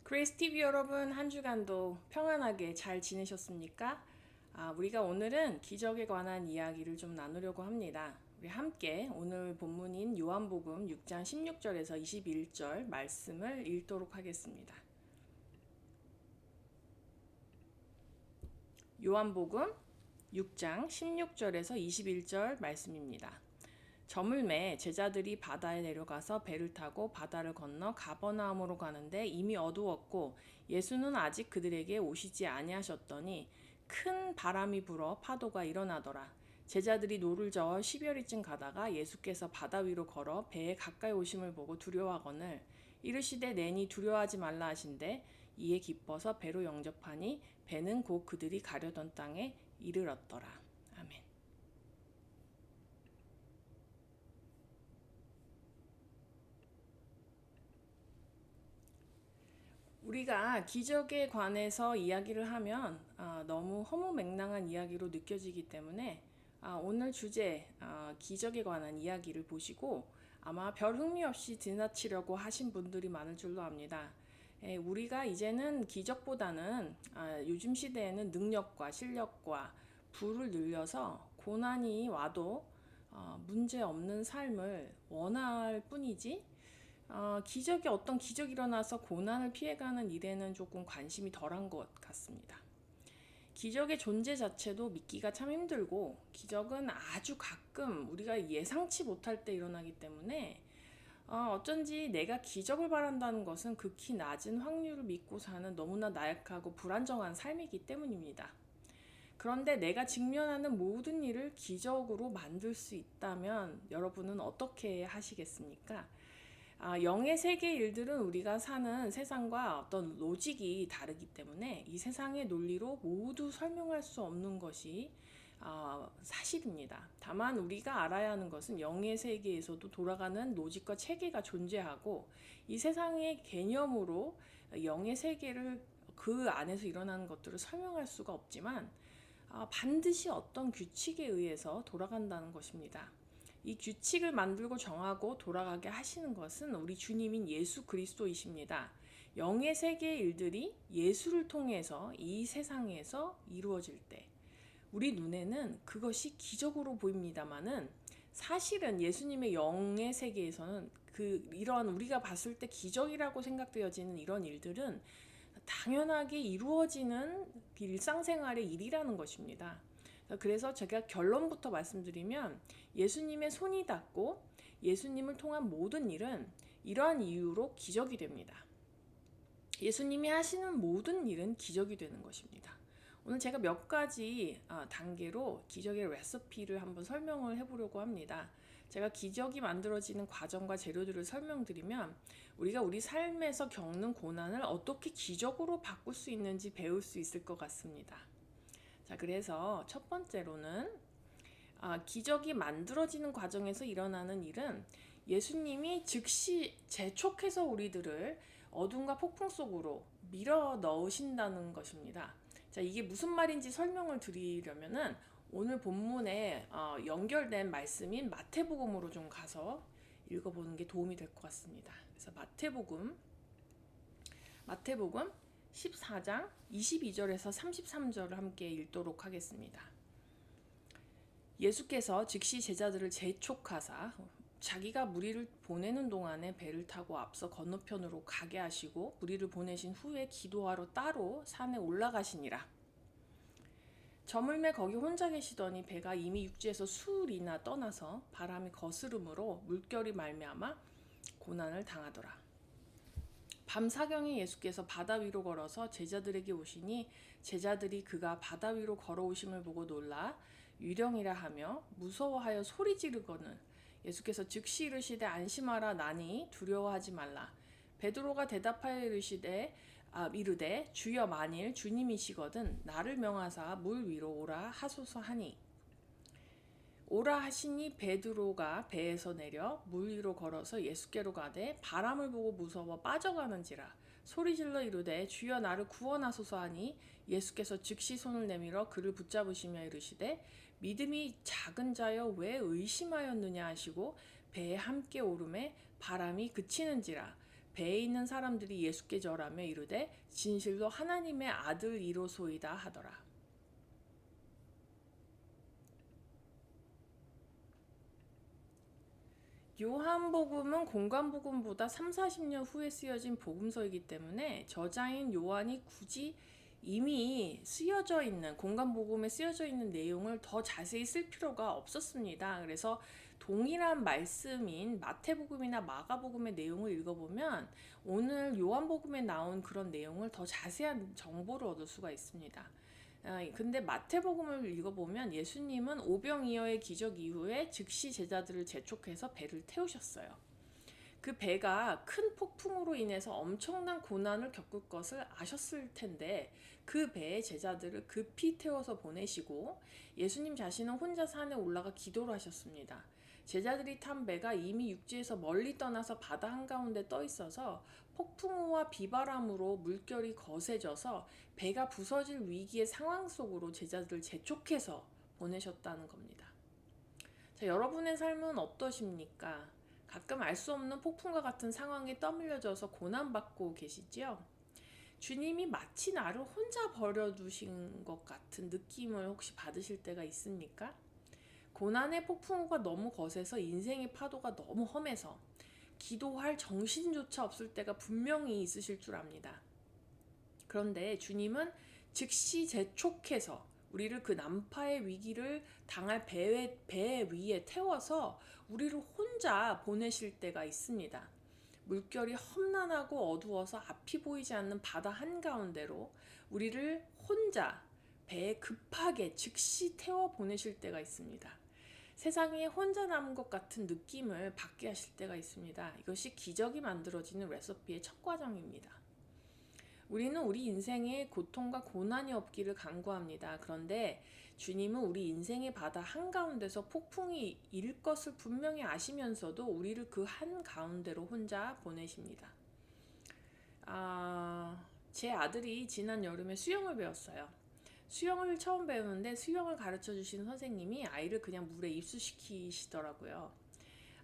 그레이스 TV 여러분, 한 주간도 평안하게 잘 지내셨습니까? 우리가 오늘은 기적에 관한 이야기를 좀 나누려고 합니다. 우리 함께 오늘 본문인 요한복음 6장 16절에서 21절 말씀을 읽도록 하겠습니다. 요한복음 6장 16절에서 21절 말씀입니다. 저물매 제자들이 바다에 내려가서 배를 타고 바다를 건너 가버나움으로 가는데 이미 어두웠고 예수는 아직 그들에게 오시지 아니하셨더니 큰 바람이 불어 파도가 일어나더라. 제자들이 노를 저어 10여리쯤 가다가 예수께서 바다 위로 걸어 배에 가까이 오심을 보고 두려워하거늘 이르시되 내니 두려워하지 말라 하신대 이에 기뻐서 배로 영접하니 배는 곧 그들이 가려던 땅에 이르렀더라. 아멘. 우리가 기적에 관해서 이야기를 하면 너무 허무맹랑한 이야기로 느껴지기 때문에 오늘 주제 기적에 관한 이야기를 보시고 아마 별 흥미 없이 지나치려고 하신 분들이 많을 줄로 압니다. 우리가 이제는 기적보다는 요즘 시대에는 능력과 실력과 부를 늘려서 고난이 와도 문제 없는 삶을 원할 뿐이지 기적이 어떤 기적이 일어나서 고난을 피해가는 일에는 조금 관심이 덜한 것 같습니다. 기적의 존재 자체도 믿기가 참 힘들고 기적은 아주 가끔 우리가 예상치 못할 때 일어나기 때문에 어쩐지 내가 기적을 바란다는 것은 극히 낮은 확률을 믿고 사는 너무나 나약하고 불안정한 삶이기 때문입니다. 그런데 내가 직면하는 모든 일을 기적으로 만들 수 있다면 여러분은 어떻게 하시겠습니까? 영의 세계의 일들은 우리가 사는 세상과 어떤 로직이 다르기 때문에 이 세상의 논리로 모두 설명할 수 없는 것이 사실입니다. 다만 우리가 알아야 하는 것은 영의 세계에서도 돌아가는 로직과 체계가 존재하고 이 세상의 개념으로 영의 세계를 그 안에서 일어나는 것들을 설명할 수가 없지만 반드시 어떤 규칙에 의해서 돌아간다는 것입니다. 이 규칙을 만들고 정하고 돌아가게 하시는 것은 우리 주님인 예수 그리스도이십니다. 영의 세계의 일들이 예수를 통해서 이 세상에서 이루어질 때 우리 눈에는 그것이 기적으로 보입니다마는 사실은 예수님의 영의 세계에서는 이런 우리가 봤을 때 기적이라고 생각되어지는 이런 일들은 당연하게 이루어지는 일상생활의 일이라는 것입니다. 그래서 제가 결론부터 말씀드리면 예수님의 손이 닿고 예수님을 통한 모든 일은 이러한 이유로 기적이 됩니다. 예수님이 하시는 모든 일은 기적이 되는 것입니다. 오늘 제가 몇 가지 단계로 기적의 레시피를 한번 설명을 해보려고 합니다. 제가 기적이 만들어지는 과정과 재료들을 설명드리면 우리가 우리 삶에서 겪는 고난을 어떻게 기적으로 바꿀 수 있는지 배울 수 있을 것 같습니다. 자, 그래서 첫 번째로는 기적이 만들어지는 과정에서 일어나는 일은 예수님이 즉시 재촉해서 우리들을 어둠과 폭풍 속으로 밀어 넣으신다는 것입니다. 자, 이게 무슨 말인지 설명을 드리려면은 오늘 본문에 연결된 말씀인 마태복음으로 좀 가서 읽어보는 게 도움이 될 것 같습니다. 그래서 마태복음 14장 22절에서 33절을 함께 읽도록 하겠습니다. 예수께서 즉시 제자들을 재촉하사 자기가 무리를 보내는 동안에 배를 타고 앞서 건너편으로 가게 하시고 무리를 보내신 후에 기도하러 따로 산에 올라가시니라. 저물매 거기 혼자 계시더니 배가 이미 육지에서 수리나 떠나서 바람이 거스름으로 물결이 말미암아 고난을 당하더라. 밤 사경에 예수께서 바다 위로 걸어서 제자들에게 오시니 제자들이 그가 바다 위로 걸어오심을 보고 놀라 유령이라 하며 무서워하여 소리 지르거늘 예수께서 즉시 이르시되 안심하라 나니 두려워하지 말라. 베드로가 대답하여 이르되 주여 만일 주님이시거든 나를 명하사 물 위로 오라 하소서 하니 오라 하시니 베드로가 배에서 내려 물 위로 걸어서 예수께로 가되 바람을 보고 무서워 빠져가는지라 소리질러 이르되 주여 나를 구원하소서 하니 예수께서 즉시 손을 내밀어 그를 붙잡으시며 이르시되 믿음이 작은 자여 왜 의심하였느냐 하시고 배에 함께 오르매 바람이 그치는지라 배에 있는 사람들이 예수께 절하며 이르되 진실로 하나님의 아들이로소이다 하더라. 요한복음은 공관복음보다 3, 40년 후에 쓰여진 복음서이기 때문에 저자인 요한이 굳이 이미 쓰여져 있는 공관복음에 쓰여져 있는 내용을 더 자세히 쓸 필요가 없었습니다. 그래서 동일한 말씀인 마태복음이나 마가복음의 내용을 읽어보면 오늘 요한복음에 나온 그런 내용을 더 자세한 정보를 얻을 수가 있습니다. 근데 마태복음을 읽어보면 예수님은 오병이어의 기적 이후에 즉시 제자들을 재촉해서 배를 태우셨어요. 그 배가 큰 폭풍으로 인해서 엄청난 고난을 겪을 것을 아셨을 텐데 그 배에 제자들을 급히 태워서 보내시고 예수님 자신은 혼자 산에 올라가 기도를 하셨습니다. 제자들이 탄 배가 이미 육지에서 멀리 떠나서 바다 한가운데 떠 있어서 폭풍우와 비바람으로 물결이 거세져서 배가 부서질 위기의 상황 속으로 제자들을 재촉해서 보내셨다는 겁니다. 자, 여러분의 삶은 어떠십니까? 가끔 알 수 없는 폭풍과 같은 상황에 떠밀려져서 고난받고 계시지요? 주님이 마치 나를 혼자 버려두신 것 같은 느낌을 혹시 받으실 때가 있습니까? 고난의 폭풍우가 너무 거세서 인생의 파도가 너무 험해서 기도할 정신조차 없을 때가 분명히 있으실 줄 압니다. 그런데 주님은 즉시 재촉해서 우리를 그 난파의 위기를 당할 배 위에 태워서 우리를 혼자 보내실 때가 있습니다. 물결이 험난하고 어두워서 앞이 보이지 않는 바다 한가운데로 우리를 혼자 배에 급하게 즉시 태워 보내실 때가 있습니다. 세상에 혼자 남은 것 같은 느낌을 받게 하실 때가 있습니다. 이것이 기적이 만들어지는 레시피의 첫 과정입니다. 우리는 우리 인생에 고통과 고난이 없기를 간구합니다. 그런데 주님은 우리 인생의 바다 한가운데서 폭풍이 일 것을 분명히 아시면서도 우리를 그 한가운데로 혼자 보내십니다. 제 아들이 지난 여름에 수영을 배웠어요. 수영을 처음 배우는데 수영을 가르쳐 주신 선생님이 아이를 그냥 물에 입수시키시더라고요.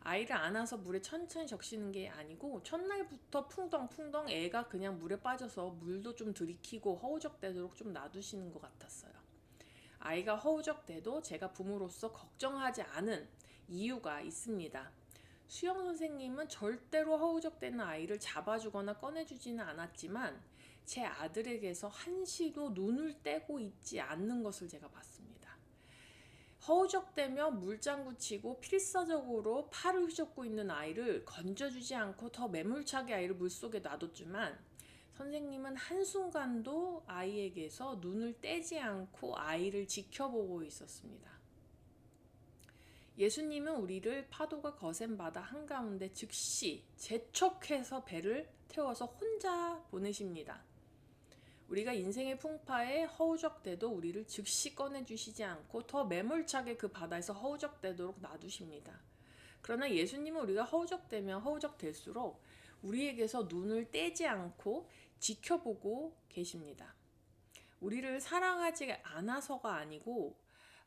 아이를 안아서 물에 천천히 적시는 게 아니고 첫날부터 풍덩풍덩 애가 그냥 물에 빠져서 물도 좀 들이키고 허우적대도록 좀 놔두시는 것 같았어요. 아이가 허우적대도 제가 부모로서 걱정하지 않은 이유가 있습니다. 수영 선생님은 절대로 허우적대는 아이를 잡아주거나 꺼내주지는 않았지만 제 아들에게서 한시도 눈을 떼고 있지 않는 것을 제가 봤습니다. 허우적대며 물장구 치고 필사적으로 팔을 휘젓고 있는 아이를 건져주지 않고 더 매몰차게 아이를 물속에 놔뒀지만 선생님은 한순간도 아이에게서 눈을 떼지 않고 아이를 지켜보고 있었습니다. 예수님은 우리를 파도가 거센 바다 한가운데 즉시 재촉해서 배를 태워서 혼자 보내십니다. 우리가 인생의 풍파에 허우적대도 우리를 즉시 꺼내주시지 않고 더 매몰차게 그 바다에서 허우적대도록 놔두십니다. 그러나 예수님은 우리가 허우적대면 허우적댈수록 우리에게서 눈을 떼지 않고 지켜보고 계십니다. 우리를 사랑하지 않아서가 아니고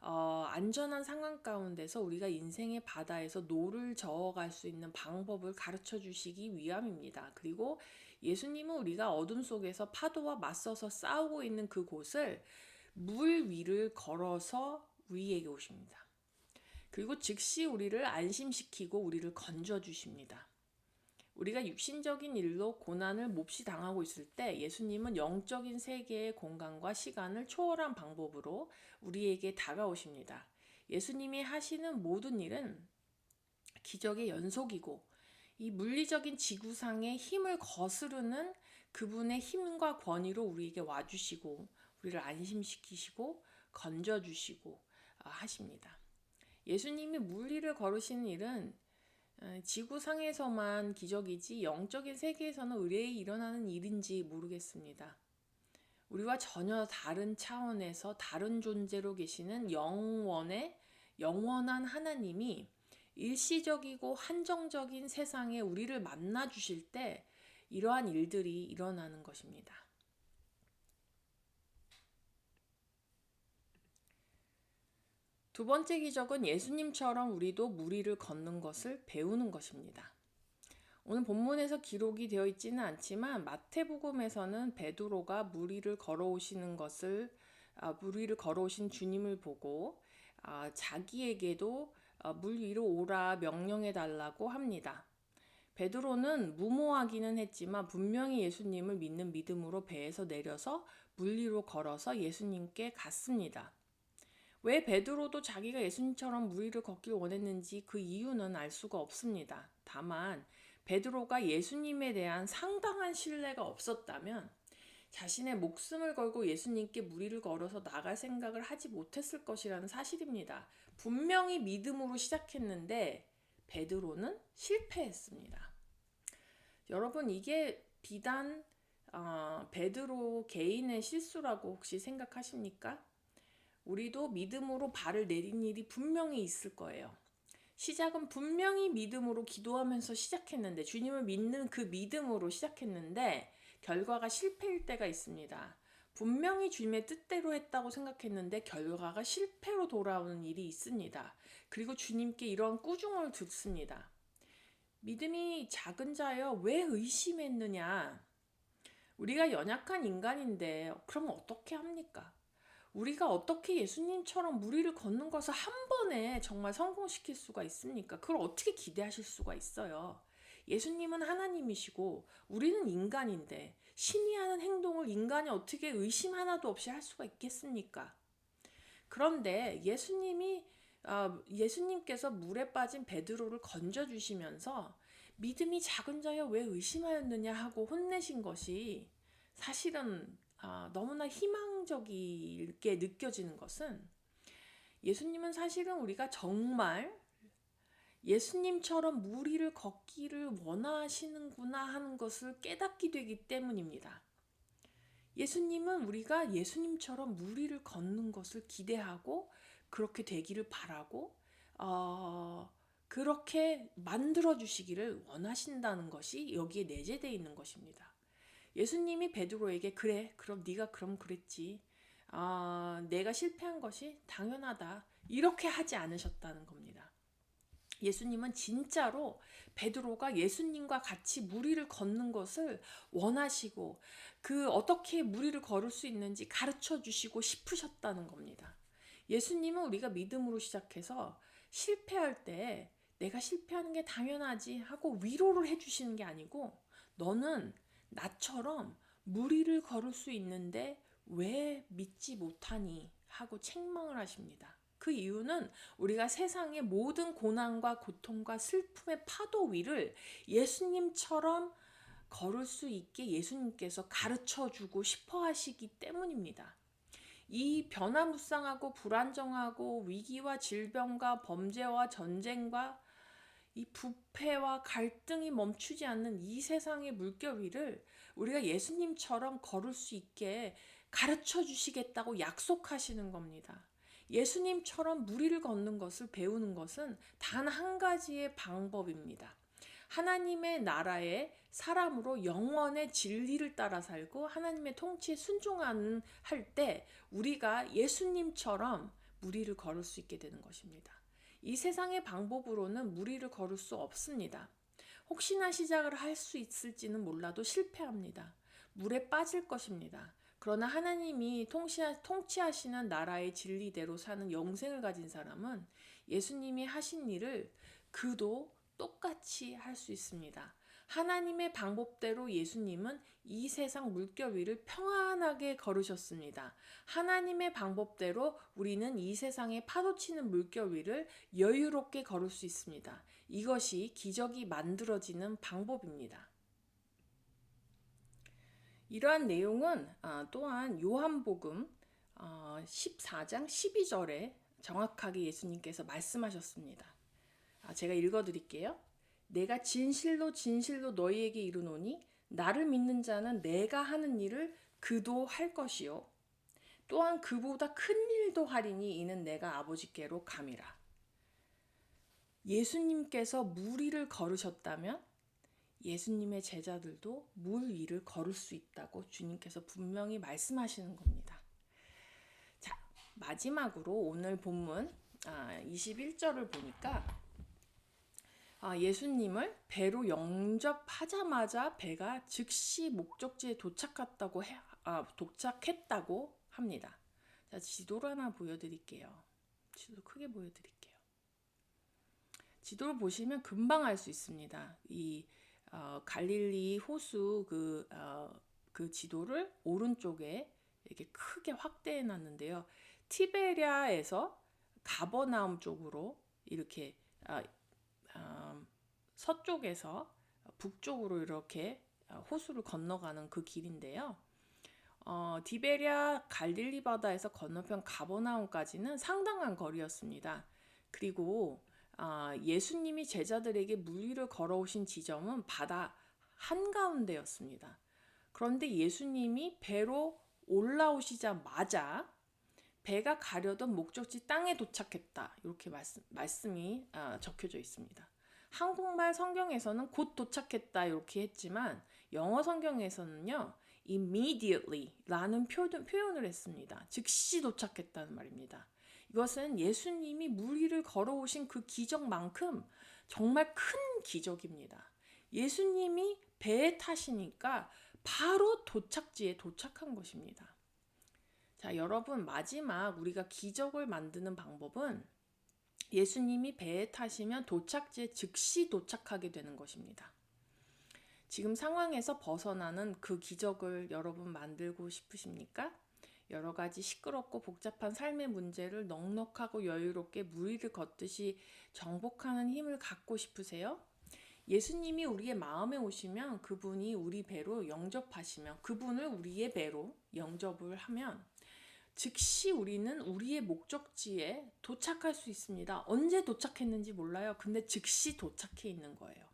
안전한 상황 가운데서 우리가 인생의 바다에서 노를 저어갈 수 있는 방법을 가르쳐 주시기 위함입니다. 그리고 예수님은 우리가 어둠 속에서 파도와 맞서서 싸우고 있는 그곳을 물 위를 걸어서 우리에게 오십니다. 그리고 즉시 우리를 안심시키고 우리를 건져주십니다. 우리가 육신적인 일로 고난을 몹시 당하고 있을 때 예수님은 영적인 세계의 공간과 시간을 초월한 방법으로 우리에게 다가오십니다. 예수님이 하시는 모든 일은 기적의 연속이고 이 물리적인 지구상의 힘을 거스르는 그분의 힘과 권위로 우리에게 와주시고 우리를 안심시키시고 건져주시고 하십니다. 예수님이 물리를 걸으시는 일은 지구상에서만 기적이지 영적인 세계에서는 의뢰에 일어나는 일인지 모르겠습니다. 우리와 전혀 다른 차원에서 다른 존재로 계시는 영원한 하나님이 일시적이고 한정적인 세상에 우리를 만나 주실 때 이러한 일들이 일어나는 것입니다. 두 번째 기적은 예수님처럼 우리도 물 위를 걷는 것을 배우는 것입니다. 오늘 본문에서 기록이 되어 있지는 않지만 마태복음에서는 베드로가 물 위를 걸어오신 주님을 보고 자기에게도 물 위로 오라 명령해 달라고 합니다. 베드로는 무모하기는 했지만 분명히 예수님을 믿는 믿음으로 배에서 내려서 물 위로 걸어서 예수님께 갔습니다. 왜 베드로도 자기가 예수님처럼 물 위를 걷길 원했는지 그 이유는 알 수가 없습니다. 다만 베드로가 예수님에 대한 상당한 신뢰가 없었다면 자신의 목숨을 걸고 예수님께 물 위를 걸어서 나갈 생각을 하지 못했을 것이라는 사실입니다. 분명히 믿음으로 시작했는데 베드로는 실패했습니다. 여러분, 이게 비단 베드로 개인의 실수라고 혹시 생각하십니까? 우리도 믿음으로 발을 내린 일이 분명히 있을 거예요. 시작은 분명히 믿음으로 기도하면서 시작했는데, 주님을 믿는 그 믿음으로 시작했는데 결과가 실패일 때가 있습니다. 분명히 주님의 뜻대로 했다고 생각했는데 결과가 실패로 돌아오는 일이 있습니다. 그리고 주님께 이런 꾸중을 듣습니다. 믿음이 작은 자여 왜 의심했느냐? 우리가 연약한 인간인데 그럼 어떻게 합니까? 우리가 어떻게 예수님처럼 물 위를 걷는 것을 한 번에 정말 성공시킬 수가 있습니까? 그걸 어떻게 기대하실 수가 있어요? 예수님은 하나님이시고 우리는 인간인데 신이 하는 행동을 인간이 어떻게 의심 하나도 없이 할 수가 있겠습니까? 그런데 예수님께서 물에 빠진 베드로를 건져주시면서 믿음이 작은 자여 왜 의심하였느냐 하고 혼내신 것이 사실은 너무나 희망적이게 느껴지는 것은, 예수님은 사실은 우리가 정말 예수님처럼 물 위를 걷기를 원하시는구나 하는 것을 깨닫게 되기 때문입니다. 예수님은 우리가 예수님처럼 물 위를 걷는 것을 기대하고 그렇게 되기를 바라고 그렇게 만들어 주시기를 원하신다는 것이 여기에 내재되어 있는 것입니다. 예수님이 베드로에게 그래 그럼 네가 그럼 그랬지 내가 실패한 것이 당연하다 이렇게 하지 않으셨다는 겁니다. 예수님은 진짜로 베드로가 예수님과 같이 물 위를 걷는 것을 원하시고 그 어떻게 물 위를 걸을 수 있는지 가르쳐 주시고 싶으셨다는 겁니다. 예수님은 우리가 믿음으로 시작해서 실패할 때 내가 실패하는 게 당연하지 하고 위로를 해주시는 게 아니고 너는 나처럼 물 위를 걸을 수 있는데 왜 믿지 못하니 하고 책망을 하십니다. 그 이유는 우리가 세상의 모든 고난과 고통과 슬픔의 파도 위를 예수님처럼 걸을 수 있게 예수님께서 가르쳐주고 싶어 하시기 때문입니다. 이 변화무쌍하고 불안정하고 위기와 질병과 범죄와 전쟁과 이 부패와 갈등이 멈추지 않는 이 세상의 물결 위를 우리가 예수님처럼 걸을 수 있게 가르쳐 주시겠다고 약속하시는 겁니다. 예수님처럼 물 위를 걷는 것을 배우는 것은 단 한 가지의 방법입니다. 하나님의 나라의 사람으로 영원의 진리를 따라 살고 하나님의 통치에 순종하는 할 때 우리가 예수님처럼 물 위를 걸을 수 있게 되는 것입니다. 이 세상의 방법으로는 물 위를 걸을 수 없습니다. 혹시나 시작을 할 수 있을지는 몰라도 실패합니다. 물에 빠질 것입니다. 그러나 하나님이 통치하시는 나라의 진리대로 사는 영생을 가진 사람은 예수님이 하신 일을 그도 똑같이 할 수 있습니다. 하나님의 방법대로 예수님은 이 세상 물결 위를 평안하게 걸으셨습니다. 하나님의 방법대로 우리는 이 세상에 파도치는 물결 위를 여유롭게 걸을 수 있습니다. 이것이 기적이 만들어지는 방법입니다. 이러한 내용은 또한 요한복음 14장 12절에 정확하게 예수님께서 말씀하셨습니다. 제가 읽어드릴게요. 내가 진실로 진실로 너희에게 이르노니 나를 믿는 자는 내가 하는 일을 그도 할 것이요 또한 그보다 큰 일도 하리니 이는 내가 아버지께로 감이라. 예수님께서 물 위를 걸으셨다면 예수님의 제자들도 물 위를 걸을 수 있다고 주님께서 분명히 말씀하시는 겁니다. 자, 마지막으로 오늘 본문 21절을 보니까 예수님을 배로 영접하자마자 배가 즉시 목적지에 도착했다고 합니다. 자, 지도를 하나 보여드릴게요. 지도 크게 보여드릴게요. 지도를 보시면 금방 알 수 있습니다. 이 갈릴리 호수 그 지도를 오른쪽에 이렇게 크게 확대해 놨는데요. 티베리아에서 가버나움 쪽으로 이렇게 서쪽에서 북쪽으로 이렇게 호수를 건너가는 그 길인데요. 디베리아 갈릴리 바다에서 건너편 가버나움까지는 상당한 거리였습니다. 그리고 예수님이 제자들에게 물 위를 걸어오신 지점은 바다 한가운데였습니다. 그런데 예수님이 배로 올라오시자마자 배가 가려던 목적지 땅에 도착했다. 이렇게 말씀이 적혀져 있습니다. 한국말 성경에서는 곧 도착했다 이렇게 했지만 영어 성경에서는요. immediately 라는 표현을 했습니다. 즉시 도착했다는 말입니다. 이것은 예수님이 물 위를 걸어오신 그 기적만큼 정말 큰 기적입니다. 예수님이 배에 타시니까 바로 도착지에 도착한 것입니다. 자, 여러분, 마지막 우리가 기적을 만드는 방법은 예수님이 배에 타시면 도착지에 즉시 도착하게 되는 것입니다. 지금 상황에서 벗어나는 그 기적을 여러분 만들고 싶으십니까? 여러 가지 시끄럽고 복잡한 삶의 문제를 넉넉하고 여유롭게 물 위를 걷듯이 정복하는 힘을 갖고 싶으세요? 예수님이 우리의 마음에 오시면 그분이 우리 배로 영접하시면 그분을 우리의 배로 영접을 하면 즉시 우리는 우리의 목적지에 도착할 수 있습니다. 언제 도착했는지 몰라요. 근데 즉시 도착해 있는 거예요.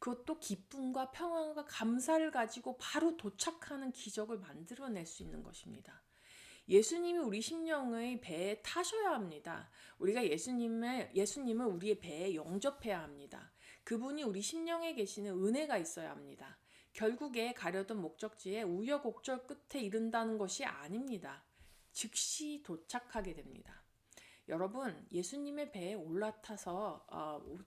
그것도 기쁨과 평안과 감사를 가지고 바로 도착하는 기적을 만들어낼 수 있는 것입니다. 예수님이 우리 심령의 배에 타셔야 합니다. 우리가 예수님을 우리의 배에 영접해야 합니다. 그분이 우리 심령에 계시는 은혜가 있어야 합니다. 결국에 가려던 목적지에 우여곡절 끝에 이른다는 것이 아닙니다. 즉시 도착하게 됩니다. 여러분, 예수님의 배에 올라타서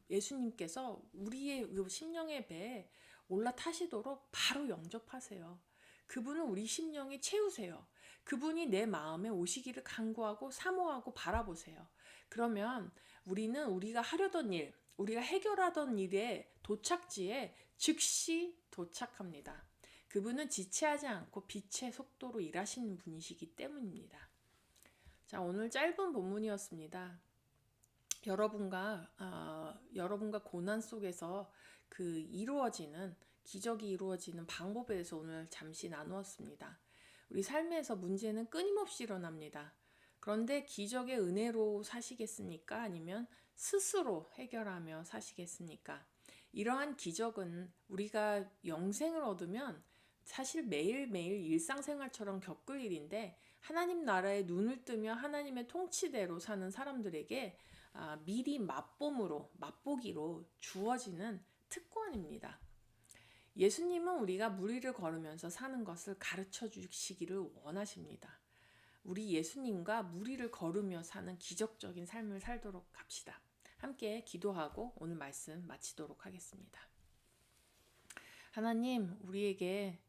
예수님께서 우리의 심령의 배에 올라타시도록 바로 영접하세요. 그분은 우리 심령에 채우세요. 그분이 내 마음에 오시기를 간구하고 사모하고 바라보세요. 그러면 우리는 우리가 하려던 일, 우리가 해결하던 일의 도착지에 즉시 도착합니다. 그분은 지체하지 않고 빛의 속도로 일하시는 분이시기 때문입니다. 자, 오늘 짧은 본문이었습니다. 여러분과 고난 속에서 기적이 이루어지는 방법에 대해서 오늘 잠시 나누었습니다. 우리 삶에서 문제는 끊임없이 일어납니다. 그런데 기적의 은혜로 사시겠습니까? 아니면 스스로 해결하며 사시겠습니까? 이러한 기적은 우리가 영생을 얻으면 사실 매일매일 일상생활처럼 겪을 일인데 하나님 나라에 눈을 뜨며 하나님의 통치대로 사는 사람들에게 미리 맛보기로 주어지는 특권입니다. 예수님은 우리가 물 위를 걸으면서 사는 것을 가르쳐 주시기를 원하십니다. 우리 예수님과 물 위를 걸으며 사는 기적적인 삶을 살도록 합시다. 함께 기도하고 오늘 말씀 마치도록 하겠습니다. 하나님, 우리에게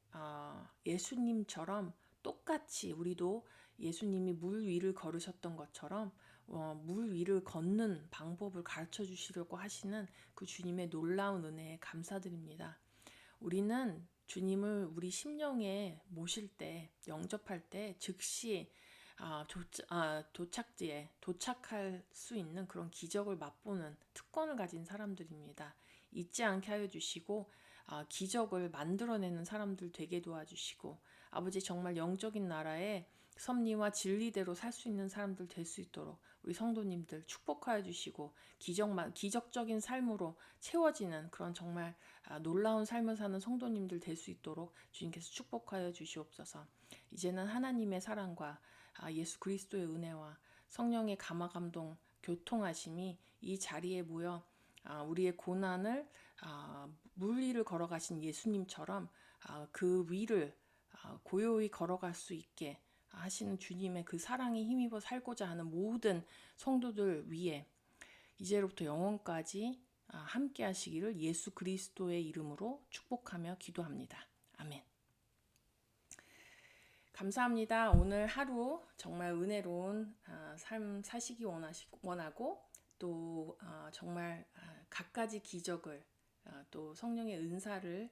예수님처럼 똑같이 우리도 예수님이 물 위를 걸으셨던 것처럼 물 위를 걷는 방법을 가르쳐 주시려고 하시는 그 주님의 놀라운 은혜에 감사드립니다. 우리는 주님을 우리 심령에 모실 때, 영접할 때 즉시 도착지에 도착할 수 있는 그런 기적을 맛보는 특권을 가진 사람들입니다. 잊지 않게 하여 주시고 기적을 만들어내는 사람들 되게 도와주시고 아버지 정말 영적인 나라에 섭리와 진리대로 살 수 있는 사람들 될 수 있도록 우리 성도님들 축복하여 주시고 기적적인 삶으로 채워지는 그런 정말 놀라운 삶을 사는 성도님들 될 수 있도록 주님께서 축복하여 주시옵소서. 이제는 하나님의 사랑과 예수 그리스도의 은혜와 성령의 감화감동 교통하심이 이 자리에 모여 우리의 고난을 물 위를 걸어가신 예수님처럼 그 위를 고요히 걸어갈 수 있게 하시는 주님의 그 사랑에 힘입어 살고자 하는 모든 성도들 위에 이제로부터 영원까지 함께 하시기를 예수 그리스도의 이름으로 축복하며 기도합니다. 아멘. 감사합니다. 오늘 하루 정말 은혜로운 삶 사시기 원하고 또 정말 갖가지 기적을 또 성령의 은사를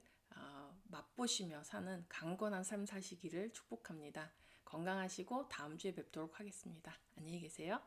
맛보시며 사는 강건한 삶 사시기를 축복합니다. 건강하시고 다음 주에 뵙도록 하겠습니다. 안녕히 계세요.